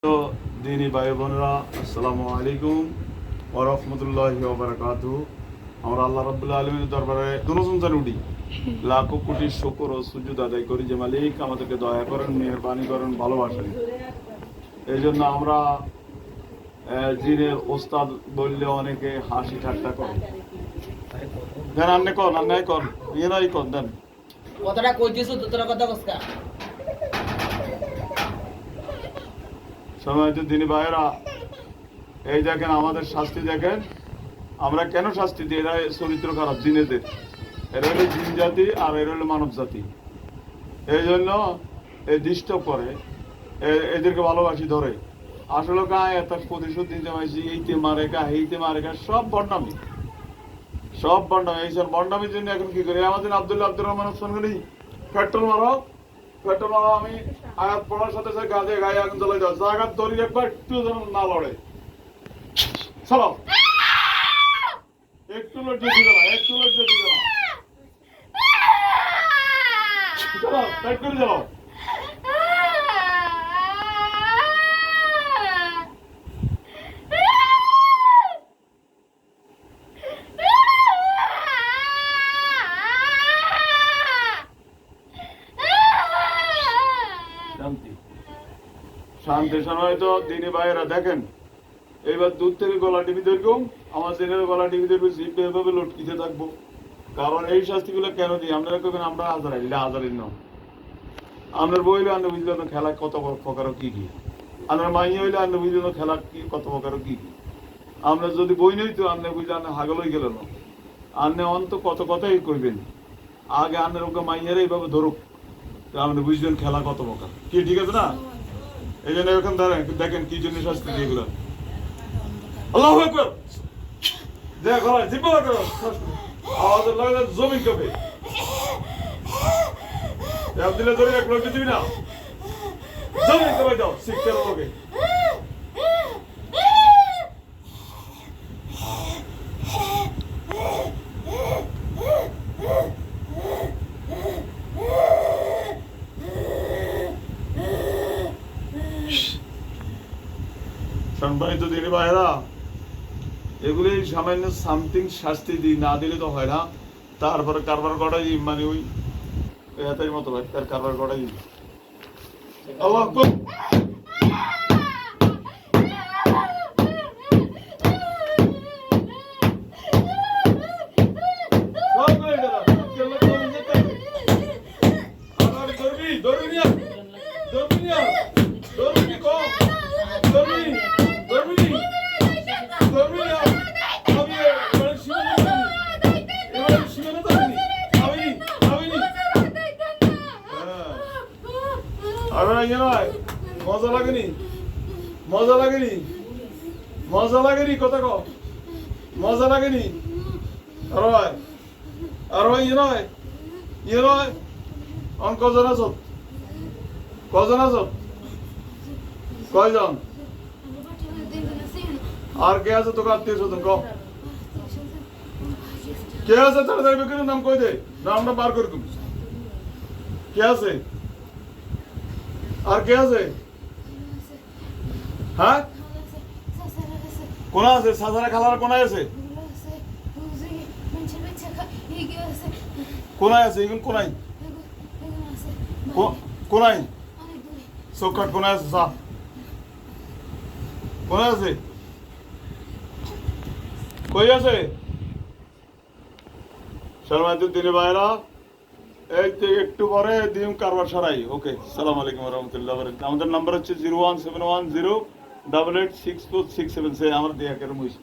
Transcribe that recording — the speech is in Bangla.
তো দিনী ভাই বোনেরা, আসসালামু আলাইকুম ওয়া রাহমাতুল্লাহি ওয়া বারাকাতুহু। আমরা আল্লাহ রাব্বুল আলামিনের দরবারে দুরুদ উঠি, লাখো কোটি শুকর ও সুজুদ আদায় করি যে মালিক আমাদেরকে দয়া করেন, মেহেরবানি করেন, ভালোবাসেন। এই জন্য আমরা জিনের ওস্তাদ বললে অনেকে হাসি ঠাট্টা করে। দেন আন্নে কন, আন্নে কন, ইয়েরাই কন দেন কথাটা কইছিস তো তোরা কথা কসকা সময় তো দিনী ভাইয়েরা, এই দেখেন আমাদের শাস্তি দেখেন, আমরা কেন শাস্তি দিই? এরা চরিত্র খারাপ জিনেদের, এরা হলো জিন জাতি আর এরা হলো মানব জাতি। এই জন্য এই ডিস্টার্ব করে, এদেরকে ভালোবাসি ধরে। আসলে গায়ে এত প্রতিশোধ দিতে পারছি, এইতে মারে গা, এইতে মারে গা, সব বন্ডামি, সব বন্ডামি। এই সব বন্ডামির জন্য এখন কি করি? আমাদের আব্দুর রহমান হোসেন করি পেট্রোল মারো, পেট্রোল মারো। আমি আয়াত পড়ার সাথে সাথে গায়ে গায়ে আগুন জ্বলে যাও, জায়গা দড়ি একবার একটু যেন না লড়ে। চলো, একটু লজ্জা দিবে না, একটু লজ্জা দিবে না। চলো টাইট করে চলো। শান্তি শান্তি সময় তো দিনী ভাইয়েরা দেখেন, এইবার দূর থেকে গলা টিভি ধরবো, আমার দিনের গলা টিভি ধরবো, জিপ এভাবে লটকিতে থাকবো। কারণ এই শাস্তিগুলো কেন দিই? আপনারা কেন আমরা হাজারের নাম আপনার বই হইলে আপনি বুঝলেন খেলা কত প্রকার কি কি, আপনার মাইয়া হইলে আপনি বুঝলেন খেলা কি কত প্রকার কি কি। আমরা যদি বই নই তো আপনি বুঝলেন আপনি হাগল হয়ে গেলেন, আপনি অন্ত কত কথাই কইবেন। আগে আপনার ওকে মাইয়ারা এইভাবে ধরুক, তো আপনি বুঝলেন খেলা কত প্রকার কি। ঠিক আছে না? এই জন্য এখন দেখেন কি জন্য শাস্তি দিয়ে এগুলো। আল্লাহু আকবার, দেখো জিব্বা করো, আওয়াজ লাগে জমিন কাঁপে। দিলে ধরে এক লোক দিবি না, জমিন কাঁপে যাও শিক্ষার লোকে। সম্মানিত দিনী ভাইয়েরা, এগুলি সামান্য সামথিং শাস্তি দিই, না দিলে তো হয় না। তারপরে কারবার করাই মানে ওই এতের মতো ভাই, তার কারবার করাই। আল্লাহু আকবার। মজা লাগেনি? মজা লাগেনি? মজা লাগেনি? কথা কও, মজা লাগেনি? আর অন কজন আছো? কজন আছো? কয়জন? আর কে আছে তোকে আত্মীয় স্বজন? ক কে আছে? তাড়াতাড়ি বের নাম কই দে, নামটা বার করে। কে আছে? আর কে আছে? হ্যাঁ, কোন আছে? সাজারা খালার কোন আছে? কোনায় আছে? এখন কোনায় কোনায় চৌকাট কোনায় আছে? সা কোনায় আছে? কই আছে? শর্মাতুর দিনে ভাইরা, এই থেকে একটু পরে দিন কারবার সারাই। ওকে, সালাম আলাইকুম রহমতুল্লাহ। আমাদের নাম্বার হচ্ছে 01710886467। আমার দিয়ে একের মুইস।